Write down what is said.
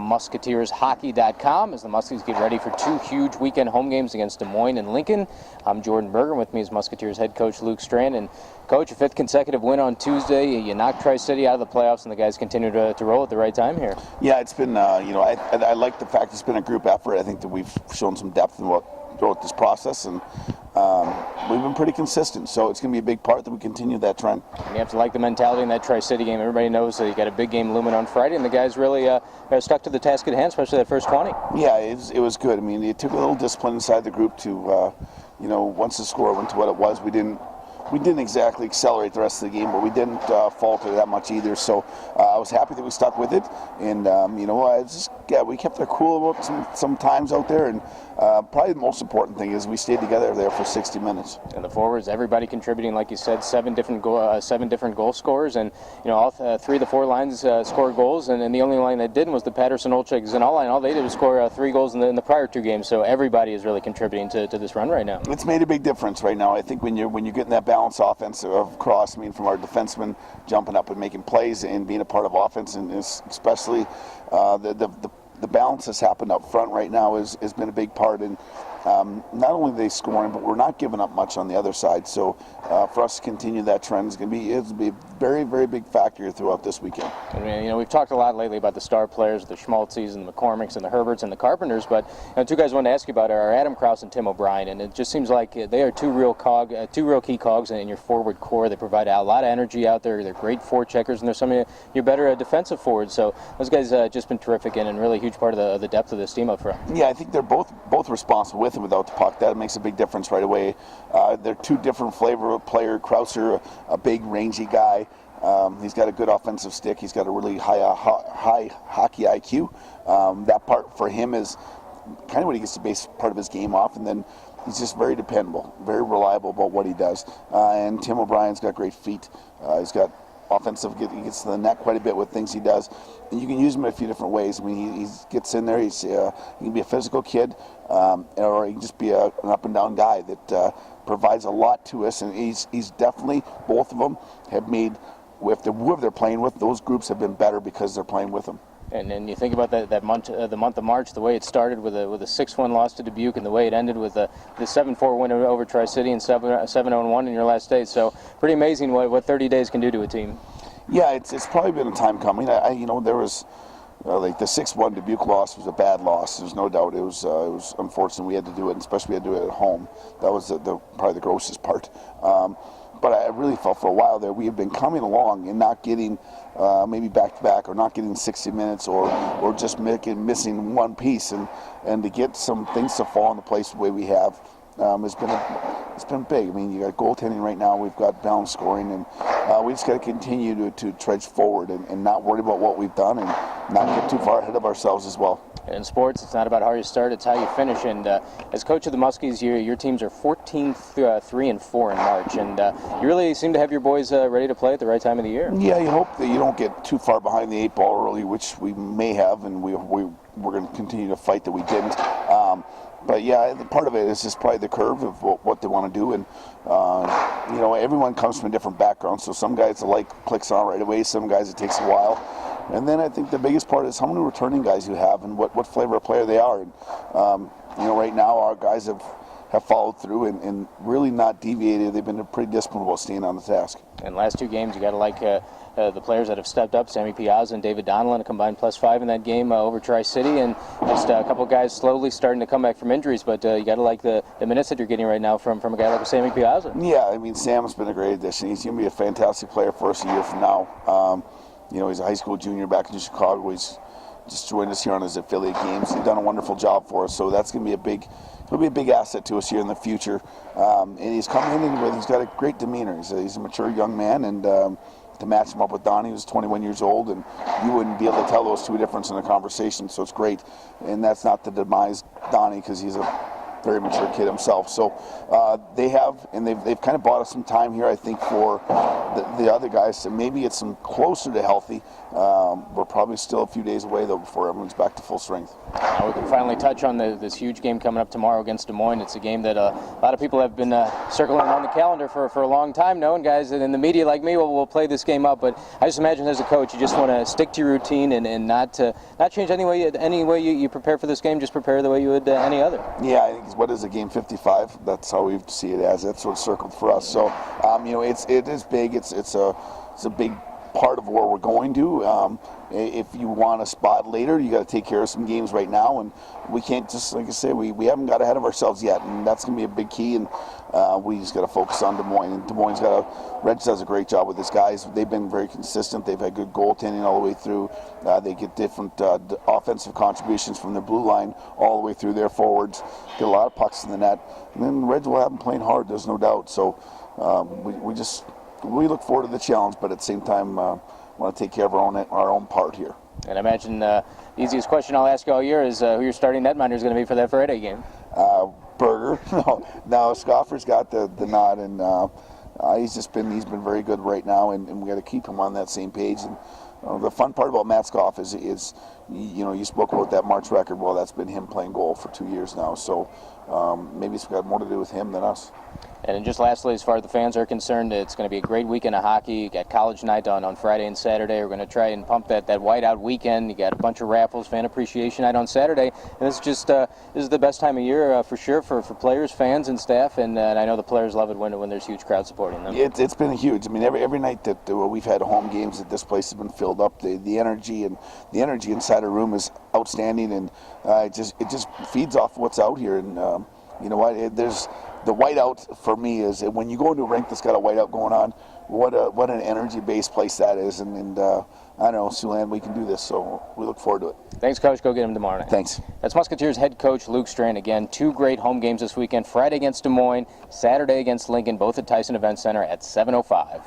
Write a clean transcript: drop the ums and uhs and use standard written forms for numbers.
musketeershockey.com as the Muskies get ready for two huge weekend home games against Des Moines and Lincoln. I'm Jordan Berger. With me is Musketeers head coach Luke Strand. And Coach, a fifth consecutive win on Tuesday. You knocked Tri-City out of the playoffs, and the guys continue to roll at the right time here. Yeah, it's been, I like the fact it's been a group effort. I think that we've shown some depth throughout this process, and we've been pretty consistent, so it's going to be a big part that we continue that trend. And you have to like the mentality in that Tri-City game. Everybody knows that you got a big game looming on Friday, and the guys really stuck to the task at hand, especially that first 20. Yeah, it was good. I mean, it took a little discipline inside the group to, once the score went to what it was, we didn't exactly accelerate the rest of the game, but we didn't falter that much either. So I was happy that we stuck with it, and we kept our cool about some times out there, and probably the most important thing is we stayed together there for 60 minutes. And the forwards, everybody contributing, like you said, seven different goal scorers, and all three of the four lines scored goals, and the only line that didn't was the Patterson, Olczyk, Zanal line. All they did was score 3 goals in the prior 2 games. So everybody is really contributing to this run right now. It's made a big difference right now. I think when you're getting that balance offense across, I mean, from our defensemen jumping up and making plays and being a part of offense, and especially the balance that's happened up front right now has been a big part. And not only are they scoring, but we're not giving up much on the other side. So for us to continue that trend is going to be a very, very big factor throughout this weekend. And, we've talked a lot lately about the star players, the Schmaltzes and the McCormicks and the Herberts and the Carpenters, but two guys I wanted to ask you about are Adam Krause and Tim O'Brien, and it just seems like they are two real key cogs in your forward core. They provide a lot of energy out there. They're great forecheckers, and they're some of your better defensive forwards. So those guys just been terrific and really a huge part of the depth of this team up front. Yeah, I think they're both responsible with and without the puck. That makes a big difference right away. They're two different flavor of player. Krauser, a big, rangy guy. He's got a good offensive stick. He's got a really high hockey IQ. That part for him is kind of what he gets to base part of his game off, and then he's just very dependable, very reliable about what he does. And Tim O'Brien's got great feet. He's got offensive, he gets to the net quite a bit with things he does, and you can use him in a few different ways. I mean, he gets in there. He can be a physical kid, or he can just be an up and down guy that provides a lot to us. And he's definitely, both of them have made, with whoever they're playing with, those groups have been better because they're playing with them. And then you think about the month of March, the way it started with a 6-1 loss to Dubuque, and the way it ended with the 7-4 win over Tri-City and 7-0-1 in your last day. So pretty amazing what 30 days can do to a team. Yeah, it's probably been a time coming. There was like the 6-1 Dubuque loss was a bad loss. There's no doubt. It was unfortunate we had to do it, and especially we had to do it at home. That was probably the grossest part. But I really felt for a while there we had been coming along and not getting maybe back-to-back, or not getting 60 minutes, or just missing one piece, and to get some things to fall into place the way we have it's been big. I mean, you got goaltending right now, we've got balanced scoring, and we just got to continue to trudge forward and not worry about what we've done, and not get too far ahead of ourselves as well. In sports, it's not about how you start, it's how you finish. And as coach of the Muskies, your teams are 14-3-4 in March, and you really seem to have your boys ready to play at the right time of the year. Yeah, you hope that you don't get too far behind the 8 ball early, which we may have, and we're going to continue to fight that we didn't. But yeah, part of it is just probably the curve of what they want to do, and everyone comes from a different background. So some guys clicks on right away, some guys it takes a while. And then I think the biggest part is how many returning guys you have and what flavor of player they are. And right now our guys have followed through and really not deviated. They've been pretty disciplined about staying on the task. And last 2 games, you got to like the players that have stepped up. Sammy Piazza and David Donlin, a combined +5 in that game over Tri-City, and just a couple guys slowly starting to come back from injuries. But you got to like the minutes that you're getting right now from a guy like Sammy Piazza. Yeah, I mean, Sam's been a great addition. He's going to be a fantastic player for us a year from now. He's a high school junior back in Chicago. He's just joined us here on his affiliate games. He's done a wonderful job for us, so that's going to be he'll be a big asset to us here in the future. And he's coming in with, he's got a great demeanor. He's a mature young man, and to match him up with Donnie, who's 21 years old, and you wouldn't be able to tell those two difference in a conversation, so it's great. And that's not to demise Donnie, because he's a very mature kid himself. So they have, and they've kind of bought us some time here, I think, for the other guys. So maybe it's some closer to healthy. We're probably still a few days away, though, before everyone's back to full strength. We can finally touch on this huge game coming up tomorrow against Des Moines. It's a game that a lot of people have been circling on the calendar for a long time now, and guys in the media like me will play this game up. But I just imagine as a coach, you just want to stick to your routine and not change any way you prepare for this game. Just prepare the way you would any other. Yeah, I think what is a game 55? That's how we see it as. That's what's circled for us. So it is big. It's a big part of where we're going to. If you want a spot later, you got to take care of some games right now, and we can't just, like I say, we haven't got ahead of ourselves yet, and that's going to be a big key. And we just got to focus on Des Moines. And Des Moines Reg does a great job with his guys. They've been very consistent. They've had good goaltending all the way through. They get different offensive contributions from their blue line all the way through their forwards. Get a lot of pucks in the net, and then Reg will have them playing hard. There's no doubt. So we look forward to the challenge, but at the same time, want to take care of our own part here. And I imagine the easiest question I'll ask you all year is who your starting netminder is going to be for that Friday game. Berger. No, Scoffer's got the nod, and he's been very good right now, and we got to keep him on that same page. And the fun part about Matt Scoff is you spoke about that March record. Well, that's been him playing goal for 2 years now, so maybe it's got more to do with him than us. And just lastly, as far as the fans are concerned, it's going to be a great weekend of hockey. You got college night on Friday and Saturday. We're going to try and pump that whiteout weekend. You got a bunch of raffles, fan appreciation night on Saturday. And this is the best time of year for sure for players, fans, and staff. And I know the players love it when there's huge crowd supporting them. It's been huge. I mean, every night that we've had home games, that this place has been filled up. The energy inside a room is outstanding, and it just feeds off what's out here. And you know what? There's the whiteout for me is when you go into a rink that's got a whiteout going on. What an energy-based place that is, and I don't know, Siouxland, we can do this, so we look forward to it. Thanks, Coach. Go get him tomorrow night. Thanks. That's Musketeers head coach Luke Strand. Again, 2 great home games this weekend. Friday against Des Moines, Saturday against Lincoln, both at Tyson Event Center at 7:05.